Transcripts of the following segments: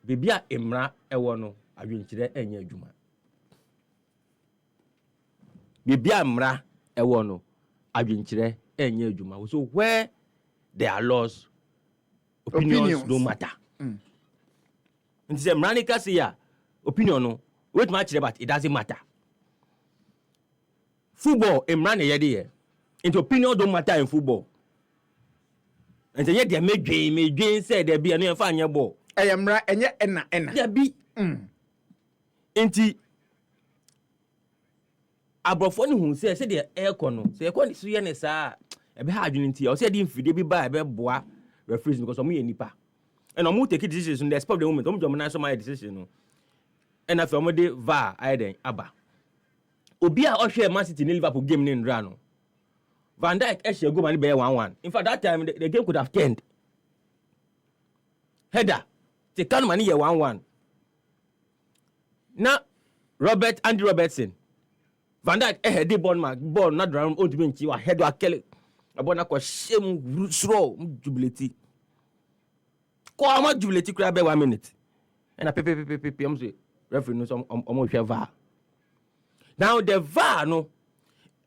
bebia emra ewo no adwenkyere enya adwuma bebia emra ewo no adwenkyere enya adwuma so where there are laws opinions don't matter nti se emra ne ka se ya opinion no wait ma kire but it doesn't matter football emra ne yede ye into opinion don't matter in football and ye dey medwen say there be no fa anya ball emra enye ena there be nti abrofo ne hu say dey aircon no say aircon so ye ne saa ebe ha adwene nti o say dey mfide bi ba ebe boa referees because omo ye nipa and omo take decisions in the spur of the moment omo jom na so my decision no and after omo dey VAR aiden aba obi a ohwe Man City ni Liverpool game ni ndra no Van Dijk ehye go man be 1-1 in fact that time the game could have turned header the can man here 1-1 na Andy Robertson Van Dijk head ball na drum on to bench wa head wa kele abona ko shem slow jubility ko ama jubility kura be 1 minute and pepe am say referee no so omo hwe VAR now the VAR no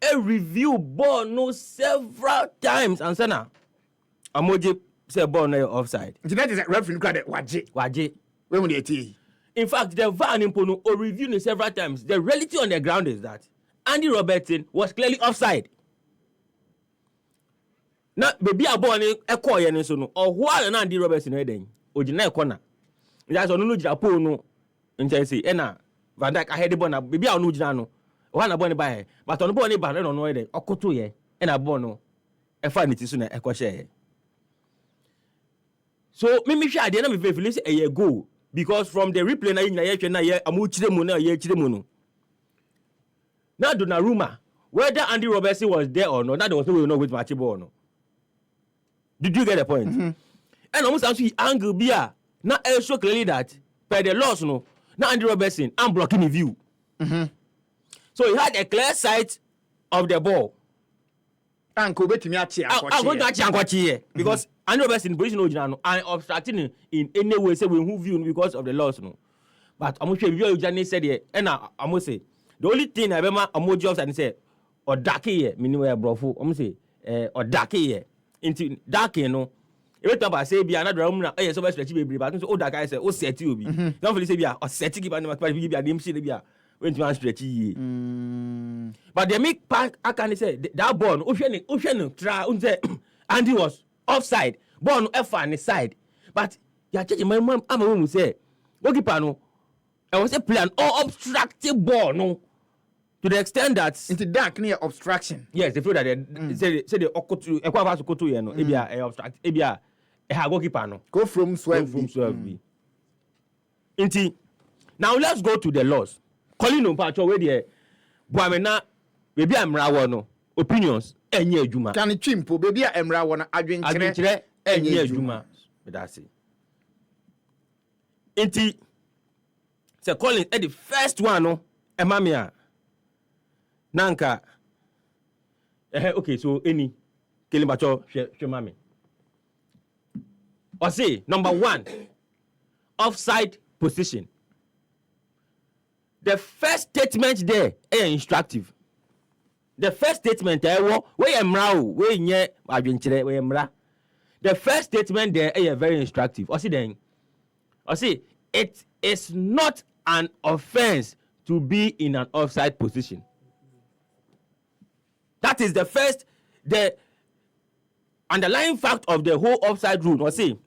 a review ball no several times and sana amoje say ball no offside that is referee kura de waje when we dey in fact the VAR nimpo no o review no several times the reality on the ground is that Andy Robertson was clearly offside na baby abon ni ekọ ye ni so no oho ala na Andy Robertson e den ogina e corner ya so no gira pole no nche say e na Van Dijk ahead ball na baby a no gira no o na ball ni ba he but on ball ni ba no e den okoto ye e na ball no e fa ni ti so na e ko share so me hwe ade na me feel say e go because from the replay na nyina ye hwe na ye amu chire mu na ye chire mu no now Donnarumma whether Andy Robertson was there or not that there was no way know which match ball no. Did you get the point? And almost actually angle bia now show clearly that by the loss no now Andy Robertson I'm blocking the view. So he had a clear sight of the ball. Anko betimi achi akwachi because Andy Robertson position no and obstructing in any way say we who view because of the loss no. But I'm sure you just said here and I'm say the only thing I remember emoji offside and say or dark here meaning where brofo I'm say or dark here into dark no every time I say be another room na so be stretch be but so that guy say o set you be don't feel say be o set give an be name see be when you stretch ye but they make pack I can say that ball o hwe no try say Andy was offside ball no F on the side but you check my mom am say goalkeeper no I was a plan or obstructive ball no to the extent that into dark near obstruction. Yes, they feel that they say the okotu ekwa to kotu ye no ebia obstruct ebia ha goalkeeper no go from 12 Inti now let's go to the laws. Calling on patcho we there boamena bebi amra wo no opinions enye adwuma. Kan twimpo bebi amra wo no adwenkyere enye adwuma. That's it. Inti say calling at the first one no emamia nanka okay so any kelimbacho hwe mami or say number 1 offside position. The first statement there is instructive. The first statement there we emra we nye adwenkyere we emra. The first statement there is very instructive. Or see it is not an offense to be in an offside position. That is the first, the underlying fact of the whole offside rule. Or say,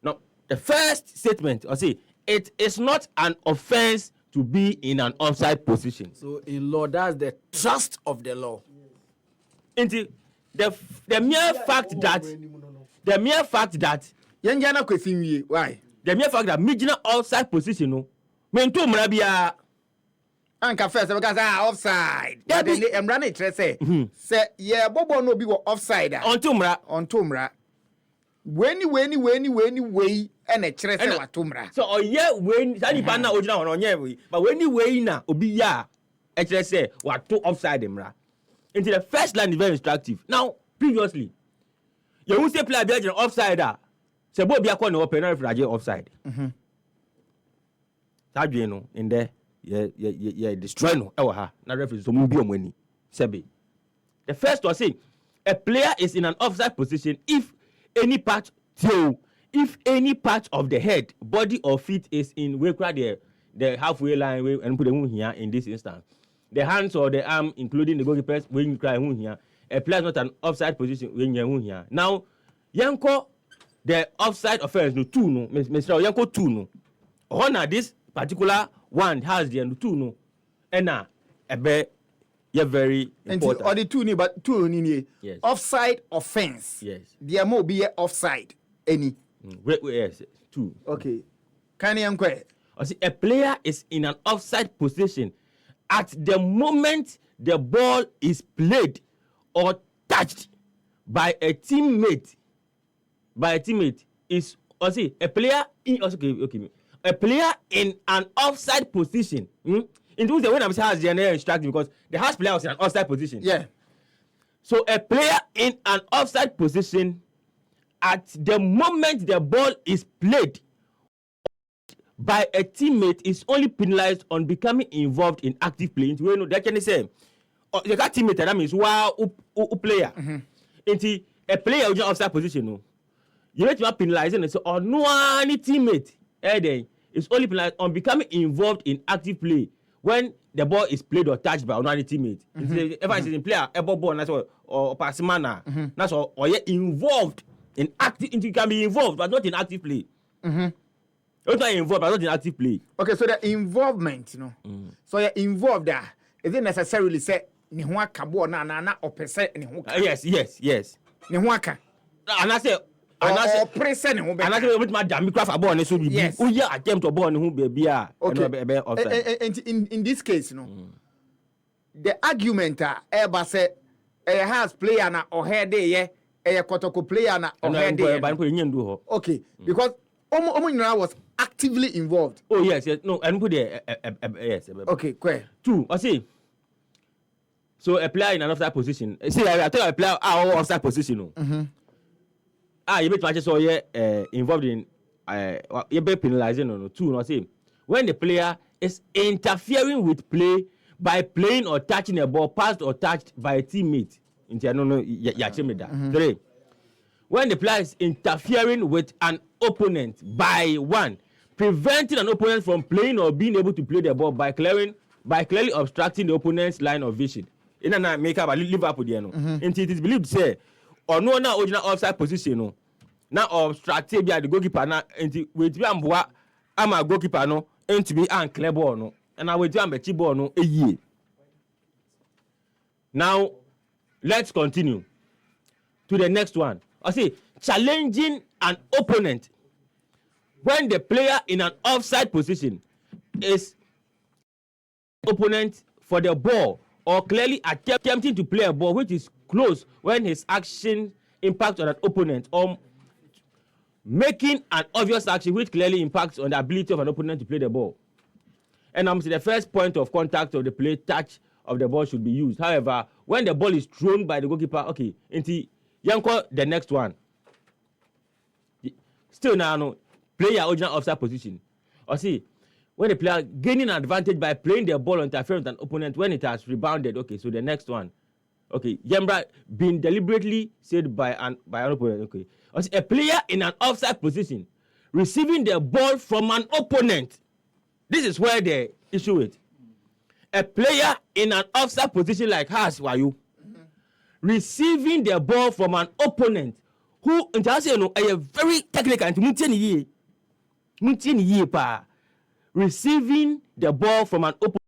no, the first statement, or say, it is not an offense to be in an offside position. So in law, that's the trust of the law. Into the mere fact that, why? The mere fact that marginal offside position, no, mean to mrabia. Anka first because offside. But then I'm running say yeah bobo no be offside. On tumra. When and a chere say watumra. So yeah when sani pa na ojina on onye but when na obi ya e chere say watu offside mra. Into the first line is very instructive. Now previously you who say player be offside say bo bi akọ na open referee offside. that you know in there yeah destroy no e ha na referee so mu bi omani sebe the first was say a player is in an offside position if any part of the head, body or feet is in the halfway line and put them here in this instance. The hands or the arm, including the goalkeeper's when you cry here, a player is not an offside position when you're here. Now, Yanko, the offside offense no two no, Mr. Yanko two no. Honor this particular one has the two no, and now a bit. Yeah, very important. Or the two ni, but two ni. Yes. Offside offense. Yes. There may be offside. Any. Yes. Two. Okay. Can you inquire? A player is in an offside position at the moment the ball is played or touched by a teammate. Is a player in a player in an offside position. In those the when I'm saying has the instruct because the house player was in an offside position. Yeah. So a player in an offside position at the moment the ball is played by a teammate is only penalized on becoming involved in active play. You know that can say the teammate that means wow player. Into a player in offside position no. You need to be penalized and so or no any teammate is only penalized on becoming involved in active play. When the ball is played or touched by another teammate, if I say in player, a ball, that's all, or pass manner, that's all, or you're involved in active, you can be involved, but not in active play. You're not involved, but not in active play. Okay, so the involvement, you know, so you're involved there. Is it necessarily say, Nihuaka bo na or percent Nihuaka? Yes. Nihuaka. And I say, and I say, and I say, with my damn craft about it, so yes. Oh, yeah, attempt to born who be okay. In this case, you know, the argument ever say a has player na or head day, a Kotoko player na or head day. Okay, because Omo was actively involved. Oh, yes. No, and put there, yes. Okay, clear. Two, I see. So a player in an offside position. See, I tell a player offside position. You bet matches so involved in you be penalizing on two. No say when the player is interfering with play by playing or touching a ball passed or touched by a teammate. Three. When the player is interfering with an opponent by one, preventing an opponent from playing or being able to play the ball by clearly obstructing the opponent's line of vision. In a make up a Liverpool there no. Until it is believed say or no na original offside position no. Now obstructed by the goalkeeper na until we be amboa ama goalkeeper no into be an clear ball no. And I will do am be ball no a year. Now let's continue to the next one. I say challenging an opponent when the player in an offside position is opponent for the ball or clearly attempting to play a ball which is close when his action impacts on an opponent or making an obvious action which clearly impacts on the ability of an opponent to play the ball. And the first point of contact of the play touch of the ball should be used. However, when the ball is thrown by the goalkeeper, okay, into Yanko the next one. Still now, no, player original offside position. Or see, when the player gaining an advantage by playing the ball or interfering with an opponent when it has rebounded. Okay, so the next one. Okay, Yembra being deliberately saved by an opponent. Okay, or see, a player in an offside position receiving the ball from an opponent. This is where the issue is. A player in an offside position like us, why you? Receiving the ball from an opponent who, in a very technical and receiving the ball from an opponent.